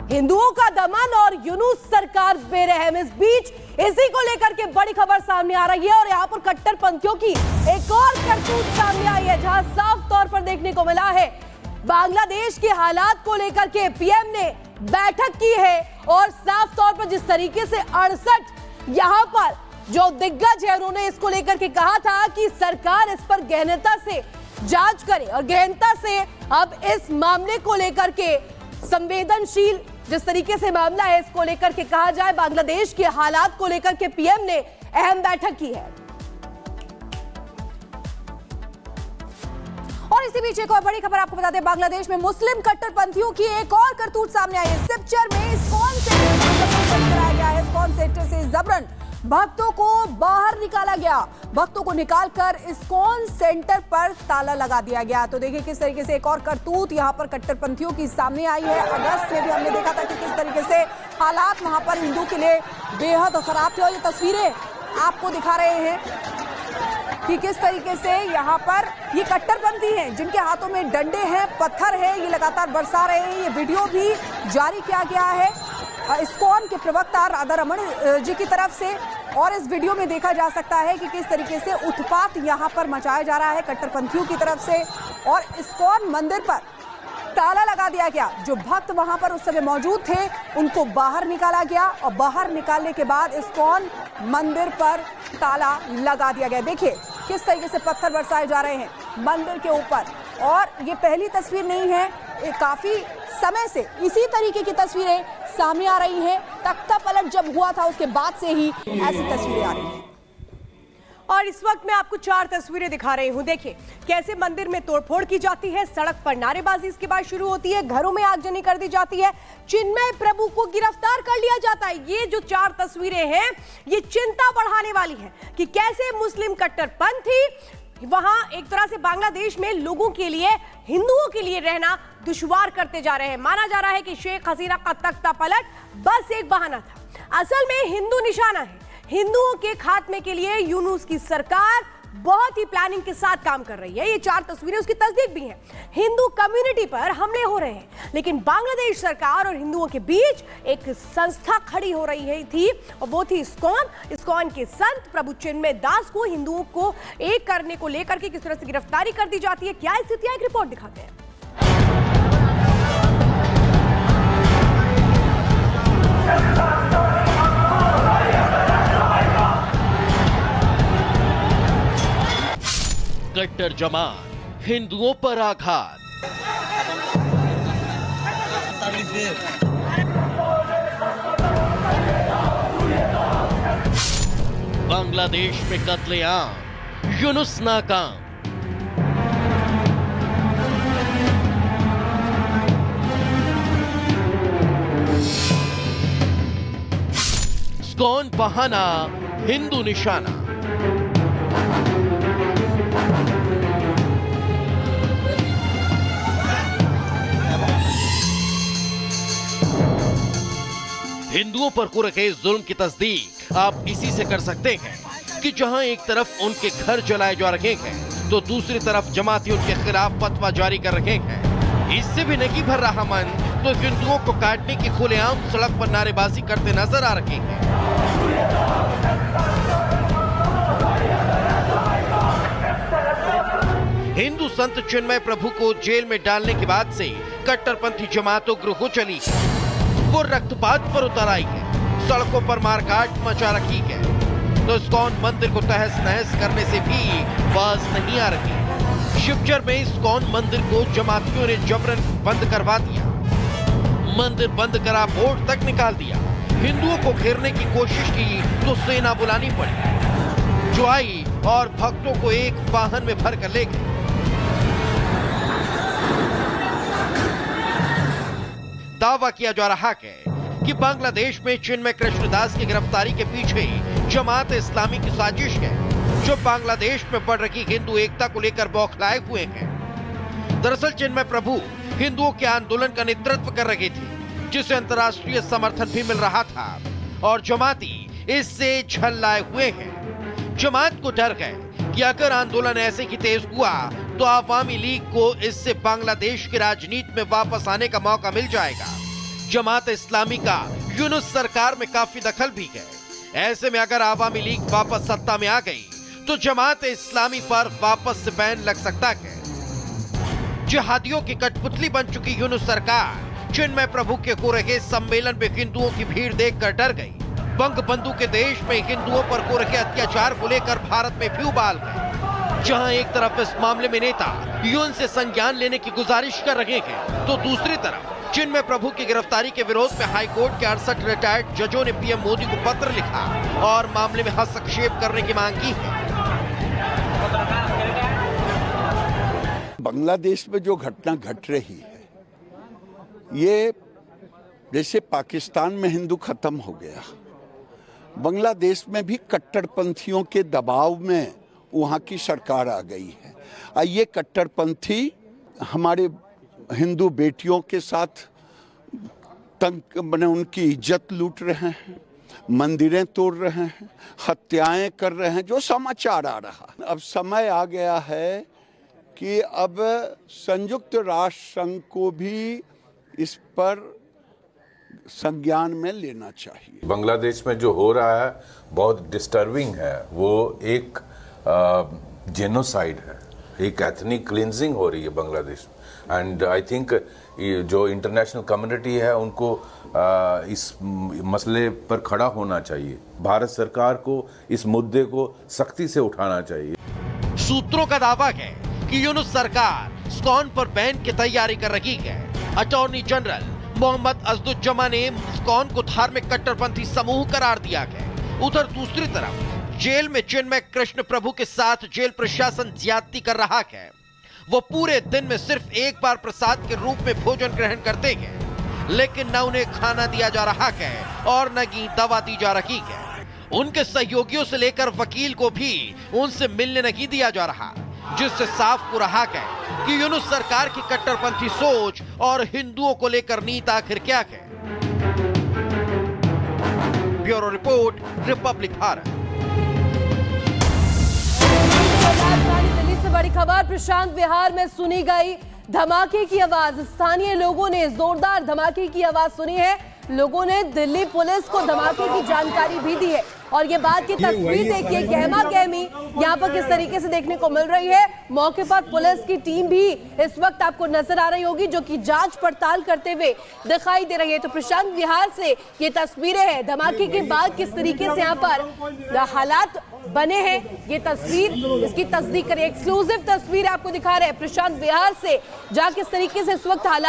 हिंदुओं का दमन और यूनुस सरकार बेरहम। इस बीच इसी को लेकर के बड़ी खबर सामने आ रही है और यहाँ पर कट्टरपंथियों की एक और करतूत सामने आई है, जहां साफ तौर पर देखने को मिला है बांग्लादेश के हालात को लेकर के पीएम ने बैठक की है और साफ तौर पर जिस तरीके से 68 यहाँ पर जो दिग्गज है उन्होंने इसको लेकर के कहा था कि सरकार इस पर गहनता से जांच करे और गहनता से अब इस मामले को लेकर के संवेदनशील जिस तरीके से मामला है इसको लेकर के कहा जाए, बांग्लादेश के हालात को लेकर के पीएम ने अहम बैठक की है। और इसी बीच एक और बड़ी खबर आपको बता दें, बांग्लादेश में मुस्लिम कट्टरपंथियों की एक और करतूत सामने आई है। सिपचर में इस्कॉन सेंटर कराया गया है। इस्कॉन सेंटर से जबरन भक्तों को बाहर निकाला गया। भक्तों को निकालकर इस्कॉन सेंटर पर ताला लगा दिया गया। तो देखिए किस तरीके से एक और करतूत यहाँ पर कट्टरपंथियों की सामने आई है। अगस्त में भी हमने देखा था कि किस तरीके से हालात वहां पर हिंदू के लिए बेहद खराब थे और ये तस्वीरें आपको दिखा रहे हैं कि किस तरीके से यहाँ पर ये कट्टरपंथी हैं जिनके हाथों में डंडे हैं, पत्थर है, ये लगातार बरसा रहे हैं। ये वीडियो भी जारी किया गया है इस्कॉन के प्रवक्ता राधा रमन जी की तरफ से और इस वीडियो में देखा जा सकता है कि किस तरीके से उत्पात यहाँ पर मचाया जा रहा है कट्टरपंथियों की तरफ से और इस्कॉन मंदिर पर ताला लगा दिया गया। जो भक्त वहां पर उस समय मौजूद थे उनको बाहर निकाला गया और बाहर निकालने के बाद इस्कॉन मंदिर पर ताला लगा दिया गया। देखिए किस तरीके से पत्थर बरसाए जा रहे हैं मंदिर के ऊपर और ये पहली तस्वीर नहीं है, काफी समय से इसी तरीके की तस्वीरें सामने आ रही हैं। तख्ता पलट जब हुआ था उसके बाद से ही ऐसी तस्वीरें आ रही हैं। और इस वक्त मैं आपको 4 तस्वीरें दिखा रही हूं। देखिए कैसे मंदिर में तोड़फोड़ की जाती है, सड़क पर नारेबाजी इसके बाद शुरू होती है, घरों में आगजनी कर दी जाती है, चिन्मय प्रभु को गिरफ्तार कर लिया जाता है। ये जो 4 तस्वीरें हैं ये चिंता बढ़ाने वाली है कि कैसे मुस्लिम कट्टरपंथी वहां एक तरह से बांग्लादेश में लोगों के लिए, हिंदुओं के लिए रहना दुश्वार करते जा रहे हैं। माना जा रहा है कि शेख हसीना का तख्ता पलट बस एक बहाना था, असल में हिंदू निशाना है। हिंदुओं के खात्मे के लिए यूनुस की सरकार बहुत ही प्लानिंग के साथ काम कर रही है। ये 4 तस्वीरें उसकी तस्दीक भी हैं। हिंदू कम्युनिटी पर हमले हो रहे हैं लेकिन बांग्लादेश सरकार और हिंदुओं के बीच एक संस्था खड़ी हो रही है थी और वो थी इस्कॉन। इस्कॉन के संत प्रभु चिन्मय दास को हिंदुओं को एक करने को लेकर के किस तरह से गिरफ्तारी कर दी जाती है, क्या स्थिति है, एक रिपोर्ट दिखाते हैं। कट्टर जमात हिंदुओं पर आघात। बांग्लादेश में कत्लेआम, यूनुस नाकाम। इस्कॉन बहाना, हिंदू निशाना। हिंदुओं पर हो रखे जुल्म की तस्दीक आप इसी से कर सकते हैं कि जहां एक तरफ उनके घर जलाए जा रहे हैं तो दूसरी तरफ जमाती उनके खिलाफ फतवा जारी कर रहे हैं। इससे भी नहीं भर रहा मन तो हिंदुओं को काटने की खुलेआम सड़क पर नारेबाजी करते नजर आ रहे हैं। हिंदू संत चिन्मय प्रभु को जेल में डालने के बाद से कट्टरपंथी जमात उग्र हो चली है। वो रक्तपात पर उतर आई है, सड़कों पर मारकाट मचा रखी है तो इस्कॉन मंदिर को तहस नहस करने से भी बाज नहीं आ रही। शिवचर में इस्कॉन मंदिर को जमातियों ने जबरन बंद करवा दिया, मंदिर बंद करा, बोर्ड तक निकाल दिया। हिंदुओं को घेरने की कोशिश की तो सेना बुलानी पड़ी जो आई और भक्तों को एक वाहन में भर कर ले गई। दावा किया जा रहा है कि बांग्लादेश में चिन्मय कृष्णदास की गिरफ्तारी के पीछे जमात इस्लामी की साजिश है जो बांग्लादेश में बढ़ रही हिंदू एकता को लेकर बौखलाए हुए हैं। दरअसल चिन्मय प्रभु हिंदुओं के आंदोलन का नेतृत्व कर रहे थे जिसे अंतर्राष्ट्रीय समर्थन भी मिल रहा था और जमाती इससे झल्लाए हुए हैं। जमात को डर है कि अगर आंदोलन ऐसे ही तेज हुआ तो आवामी लीग को इससे बांग्लादेश की राजनीति में वापस आने का मौका मिल जाएगा। जमात इस्लामी का यूनुस सरकार में काफी दखल भी है। ऐसे में अगर आवामी लीग वापस सत्ता में आ गई तो जमात इस्लामी पर वापस से बैन लग सकता है। जिहादियों की कठपुतली बन चुकी यूनुस सरकार चिन्मय प्रभु के हो रहे सम्मेलन में हिंदुओं की भीड़ देखकर डर गई। बंगबंधु के देश में हिंदुओं पर हो रहे अत्याचार को लेकर भारत में भी उबाल गए। जहां एक तरफ इस मामले में नेता यूएन से संज्ञान लेने की गुजारिश कर रहे हैं, तो दूसरी तरफ चिन्मय प्रभु की गिरफ्तारी के विरोध में हाईकोर्ट के 68 रिटायर्ड जजों ने पीएम मोदी को पत्र लिखा और मामले में हस्तक्षेप करने की मांग की है। बांग्लादेश में जो घटना घट रही है, ये जैसे पाकिस्तान में हिंदू खत्म हो गया, बांग्लादेश में भी कट्टरपंथियों के दबाव में वहाँ की सरकार आ गई है। और ये कट्टरपंथी हमारे हिंदू बेटियों के साथ उनकी इज्जत लूट रहे हैं, मंदिरें तोड़ रहे हैं, हत्याएं कर रहे हैं, जो समाचार आ रहा। अब समय आ गया है कि अब संयुक्त राष्ट्र संघ को भी इस पर संज्ञान में लेना चाहिए। बांग्लादेश में जो हो रहा है बहुत डिस्टर्बिंग है। वो एक जेनोसाइड है, एक एथनिक क्लींजिंग हो रही है बांग्लादेश में। एंड आई थिंक जो इंटरनेशनल कम्युनिटी है उनको इस मसले पर खड़ा होना चाहिए। भारत सरकार को इस मुद्दे को सख्ती से उठाना चाहिए। सूत्रों का दावा है कि यूनुस सरकार इस्कॉन पर बैन की तैयारी कर रही है। अटॉर्नी जनरल मोहम्मद असदुज्जमा ने इस्कॉन को धार्मिक कट्टरपंथी समूह करार दिया है। उधर दूसरी तरफ जेल में चिन्मय कृष्ण प्रभु के साथ जेल प्रशासन ज्यादती कर रहा है। वो पूरे दिन में सिर्फ एक बार प्रसाद के रूप में भोजन ग्रहण करते हैं, लेकिन न उन्हें खाना दिया जा रहा है और न ही दवा दी जा रही है। उनके सहयोगियों से लेकर वकील को भी उनसे मिलने नहीं दिया जा रहा, जिससे साफ हो रहा है कि यूनुस सरकार की कट्टरपंथी सोच और हिंदुओं को लेकर नीति आखिर क्या है। Bureau report, Republic Bharat. Delhi से बड़ी खबर, प्रशांत विहार में सुनी गई धमाके की आवाज। स्थानीय लोगों ने जोरदार धमाके की आवाज सुनी है। लोगों ने दिल्ली पुलिस को धमाके की जानकारी भी दी है और ये बात की तस्वीर देखिए, गहमा गहमी यहाँ पर किस तरीके से देखने को मिल रही है। मौके पर पुलिस की टीम भी इस वक्त आपको नजर आ रही होगी, जो कि जांच पड़ताल करते हुए दिखाई दे रही है। तो प्रशांत विहार से ये तस्वीरें हैं, धमाके के बाद किस तरीके से यहाँ पर हालात बने हैं, ये तस्वीर इसकी तस्दीक करें। एक्सक्लूसिव तस्वीर आपको दिखा रहे हैं प्रशांत विहार से, जहाँ किस तरीके से इस वक्त हालात